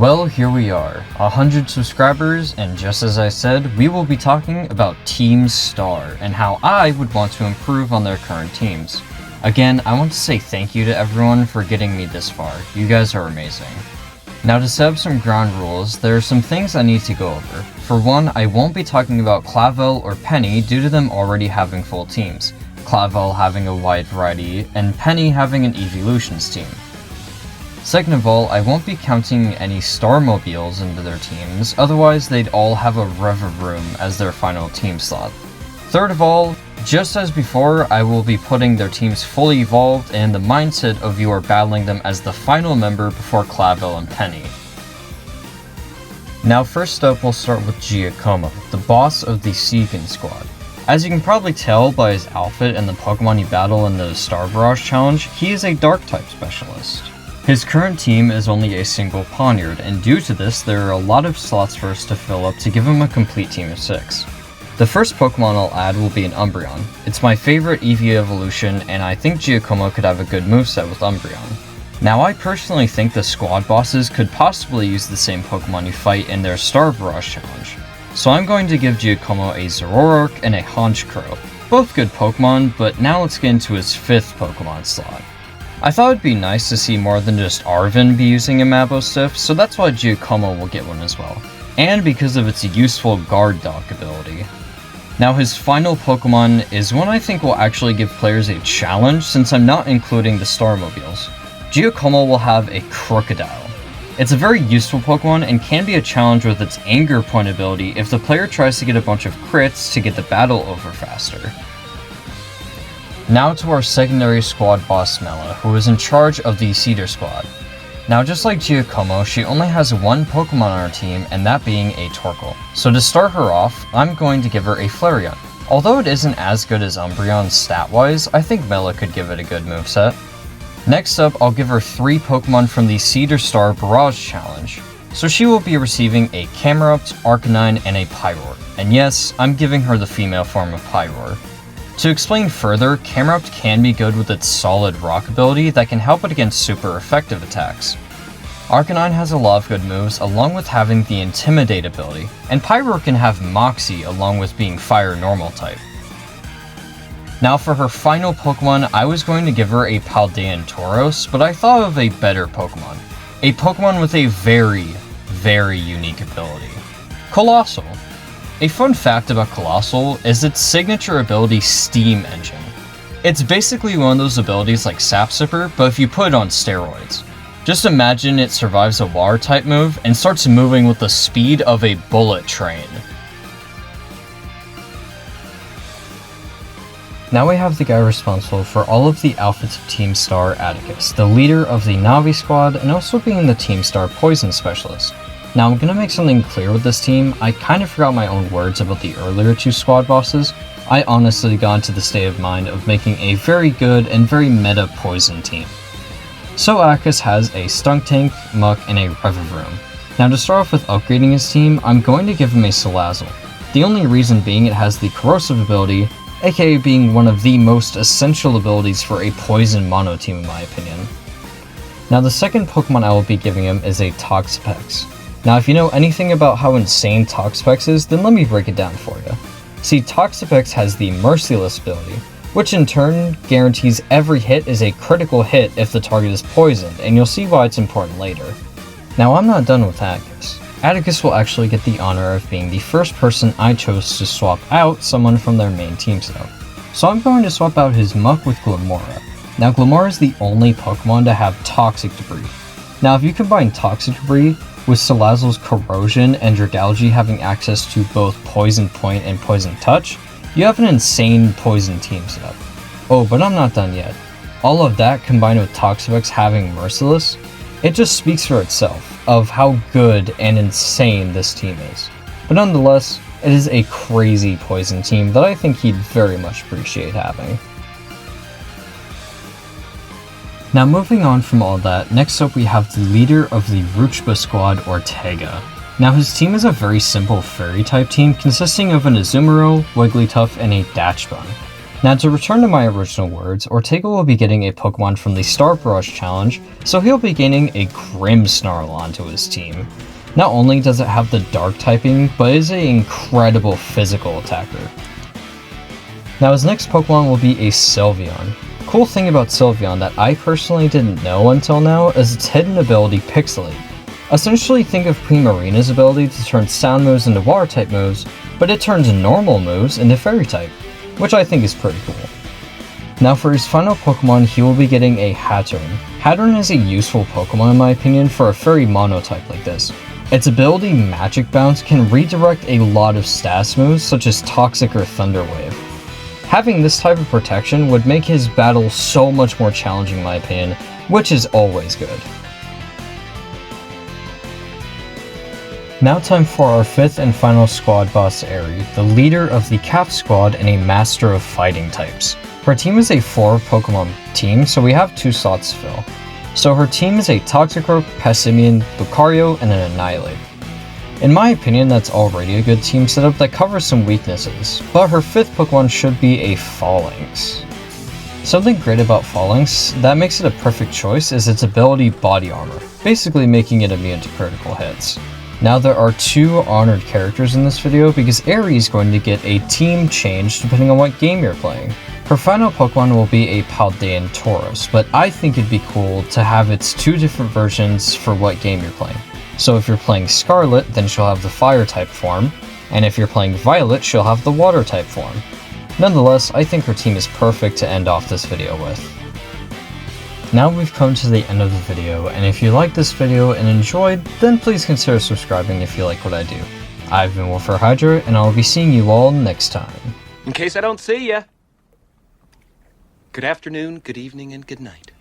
Well, here we are, 100 subscribers, and just as I said, we will be talking about Team Star and how I would want to improve on their current teams. Again, I want to say thank you to everyone for getting me this far. You guys are amazing. Now to set up some ground rules, there are some things I need to go over. For one, I won't be talking about Clavel or Penny due to them already having full teams, Clavel having a wide variety, and Penny having an Evolutions team. Second of all, I won't be counting any Starmobiles into their teams, otherwise they'd all have a Rev-a-Room as their final team slot. Third of all, just as before, I will be putting their teams fully evolved and the mindset of you are battling them as the final member before Clavel and Penny. Now first up, we'll start with Giacomo, the boss of the Seekin squad. As you can probably tell by his outfit and the Pokemon you battle in the Star Barrage challenge, he is a Dark-type specialist. His current team is only a single Poniard, and due to this, there are a lot of slots for us to fill up to give him a complete team of 6. The first Pokemon I'll add will be an Umbreon. It's my favorite Eevee evolution, and I think Giacomo could have a good moveset with Umbreon. Now I personally think the squad bosses could possibly use the same Pokemon you fight in their Star Barrage challenge, so I'm going to give Giacomo a Zoroark and a Honchkrow. Both good Pokemon, but now let's get into his 5th Pokemon slot. I thought it'd be nice to see more than just Arven be using a Mabostiff, so that's why Giacomo will get one as well, and because of its useful Guard Dog ability. Now his final Pokemon is one I think will actually give players a challenge since I'm not including the Starmobiles. Giacomo will have a Crocodile. It's a very useful Pokemon and can be a challenge with its Anger Point ability if the player tries to get a bunch of crits to get the battle over faster. Now to our secondary squad boss Mela, who is in charge of the Cedar squad. Now just like Giacomo, she only has one Pokemon on her team, and that being a Torkoal. So to start her off, I'm going to give her a Flareon. Although it isn't as good as Umbreon stat-wise, I think Mela could give it a good moveset. Next up, I'll give her 3 Pokemon from the Cedar Star Barrage Challenge. So she will be receiving a Camerupt, Arcanine, and a Pyroar. And yes, I'm giving her the female form of Pyroar. To explain further, Camerupt can be good with its solid rock ability that can help it against super effective attacks. Arcanine has a lot of good moves along with having the Intimidate ability, and Pyroar can have Moxie along with being Fire Normal type. Now for her final Pokemon, I was going to give her a Paldean Tauros, but I thought of a better Pokemon. A Pokemon with a very unique ability. Colossal. A fun fact about Colossal is its signature ability Steam Engine. It's basically one of those abilities like Sap Sipper, but if you put it on steroids. Just imagine it survives a water type move and starts moving with the speed of a bullet train. Now we have the guy responsible for all of the outfits of Team Star, Atticus, the leader of the Navi squad and also being the Team Star Poison Specialist. Now I'm gonna make something clear with this team. I kind of forgot my own words about the earlier 2 squad bosses. I honestly got into the state of mind of making a very good and very meta poison team. So Atticus has a Stuntank, Muck, and a Rev-a-Room. Now to start off with upgrading his team, I'm going to give him a Salazzle. The only reason being it has the Corrosive ability, aka being one of the most essential abilities for a poison mono team in my opinion. Now the second Pokemon I will be giving him is a Toxapex. Now if you know anything about how insane Toxapex is, then let me break it down for you. See, Toxapex has the Merciless ability, which in turn guarantees every hit is a critical hit if the target is poisoned, and you'll see why it's important later. Now I'm not done with Atticus. Atticus will actually get the honor of being the first person I chose to swap out someone from their main team setup. So I'm going to swap out his Muck with Glimmora. Now Glimmora is the only Pokemon to have Toxic Debris. Now if you combine Toxic Debris with Salazzle's Corrosion and Dragalge having access to both Poison Point and Poison Touch, you have an insane poison team setup. Oh, but I'm not done yet. All of that combined with Toxapex having Merciless, it just speaks for itself of how good and insane this team is. But nonetheless, it is a crazy poison team that I think he'd very much appreciate having. Now moving on from all that, next up we have the leader of the Ruchba squad, Ortega. Now his team is a very simple fairy type team consisting of an Azumarill, Wigglytuff, and a Dachsbun. Now to return to my original words, Ortega will be getting a Pokemon from the Star Barrage Challenge, so he'll be gaining a Grimmsnarl onto his team. Not only does it have the Dark typing, but it is an incredible physical attacker. Now his next Pokemon will be a Sylveon. Cool thing about Sylveon that I personally didn't know until now is its hidden ability Pixelate. Essentially think of Primarina's ability to turn sound moves into water type moves, but it turns normal moves into fairy type, which I think is pretty cool. Now for his final Pokemon, he will be getting a Hattern. Hattern is a useful Pokemon in my opinion for a fairy monotype like this. Its ability Magic Bounce can redirect a lot of status moves such as Toxic or Thunder Wave. Having this type of protection would make his battle so much more challenging in my opinion, which is always good. Now time for our 5th and final squad boss, Aerie, the leader of the Cap squad and a master of fighting types. Her team is a 4 Pokemon team, so we have 2 slots to fill. So her team is a Toxicroak, Passimian, Lucario, and an Annihilate. In my opinion, that's already a good team setup that covers some weaknesses, but her 5th Pokemon should be a Phalanx. Something great about Phalanx that makes it a perfect choice is its ability Body Armor, basically making it immune to critical hits. Now there are 2 honored characters in this video because Aerie is going to get a team change depending on what game you're playing. Her final Pokemon will be a Paldean Tauros, but I think it'd be cool to have its 2 different versions for what game you're playing. So if you're playing Scarlet, then she'll have the Fire type form, and if you're playing Violet, she'll have the Water type form. Nonetheless, I think her team is perfect to end off this video with. Now we've come to the end of the video, and if you liked this video and enjoyed, then please consider subscribing if you like what I do. I've been Wolfer Hydra, and I'll be seeing you all next time. In case I don't see ya. Good afternoon, good evening, and good night.